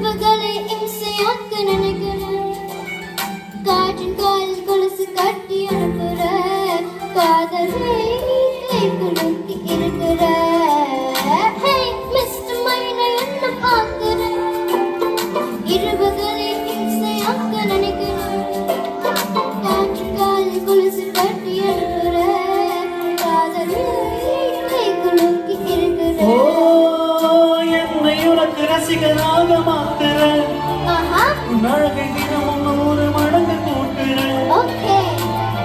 இரவுகளை இம்சையாக்க நினைக்கிற காற்றின் கால் கொலுசு கட்டி அனுப்புற காதலை கை குலுக்கி இருக்கிற மிஸ்டர் மைனர் என்ன பார்க்கிற இரவுகளை இம்சையாக்க நினைக்கிற காற்றின் கால் கொலுசு கட்டி அனுப்புற காதலை கை குலுக்கி இருக்கிற என்னை உனக்கு ரசிகனாக மாத்துற உன் அழகை தினமும் 100 மடங்கு கூட்டுற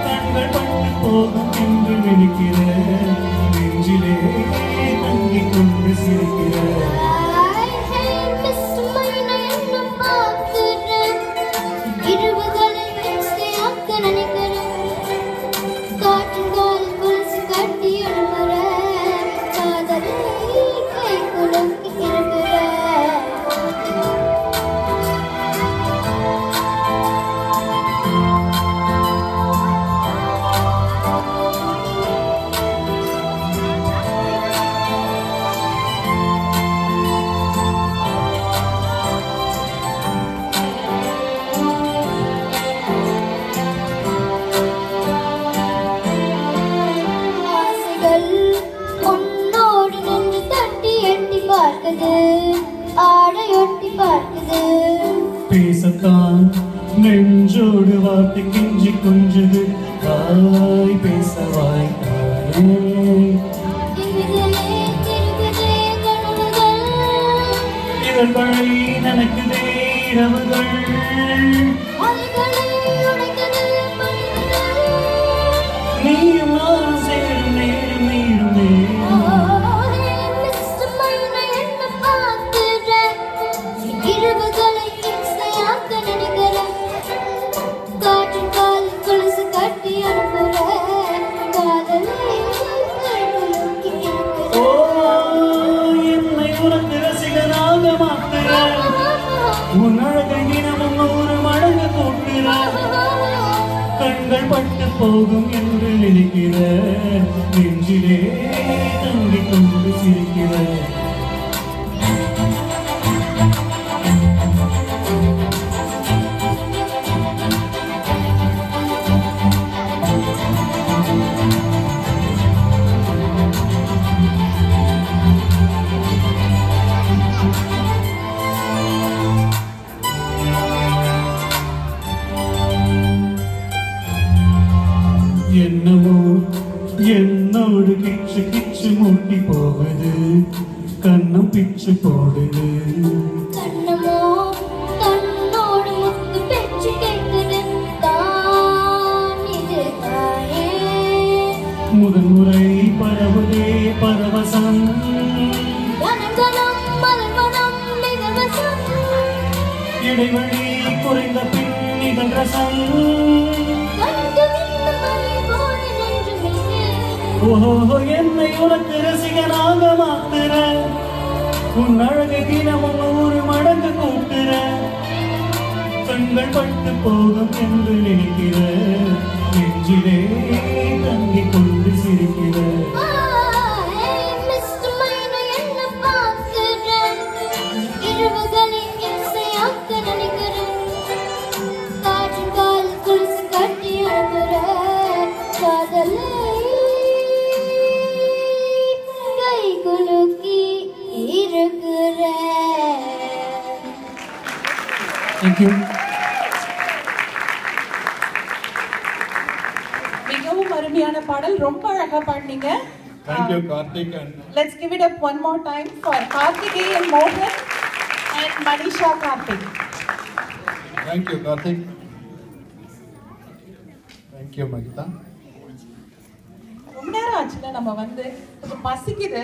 கண்கள் பட்டு போகும் என்று நினைக்கிற நெஞ்சிலே தங்கிக் கொண்டு சிரிக்கிற பேசத்தான் நெஞ்சோடு வார்த்தை கெஞ்சி கொஞ்சது வாய் பேசவாய் இதன் வழி நனக்குதே இரவுகள் நீயும் நான் சேரும் நேரம் நீரும் நேரம் இரவுகளை இம்சையாக்க நினைக்கிற காற்றின் கால் கொலுசு கட்டி அனுப்புற காதலை கை குலுக்கி இருக்கிற என்னை உனக்கு ரசிகனாக மாத்துற உன் அழகை தினமும் 100 மடங்கு கூட்டுற கண்கள் பட்டு போகும் என்று நினைக்கிற நெஞ்சிலே தங்கிக் கொண்டு சிரிக்கிற என்னவோ என்னோடு கிச்சு கிச்சு மூட்டி போகுது கண்ணம் பிச்சு போடுது கண்ணமோ கண்ணோடு முத்து பெற்று கேட்குது தான் இது தாயே முதன்முறை பரவுதே பரவசம் கனகனம் மல்வனம் மிகவசம் இடைவெளி குறைந்த பின் இதன் ரசம் ஓஹோ என்னை உனக்கு ரசிகனாக மாத்துற உன் அழகை தினமும் 100 மடங்கு கூட்டுற கண்கள் பட்டு போகும் என்று நினைக்கிற நெஞ்சிலே தங்கிக் கொண்டு சிரிக்கிற Thank you. மிகவும் அருமையான பாடல் ரொம்ப அழகா பாடுனீங்க. Thank you, Karthik. Let's give it up one more time for Karthikeyan Mohan and Manisha Karthik. Thank you, Karthik. Thank you, Magita. ரொம்ப நேரம் ஆச்சுல நம்ம வந்து கொஞ்சம் பசிக்குது.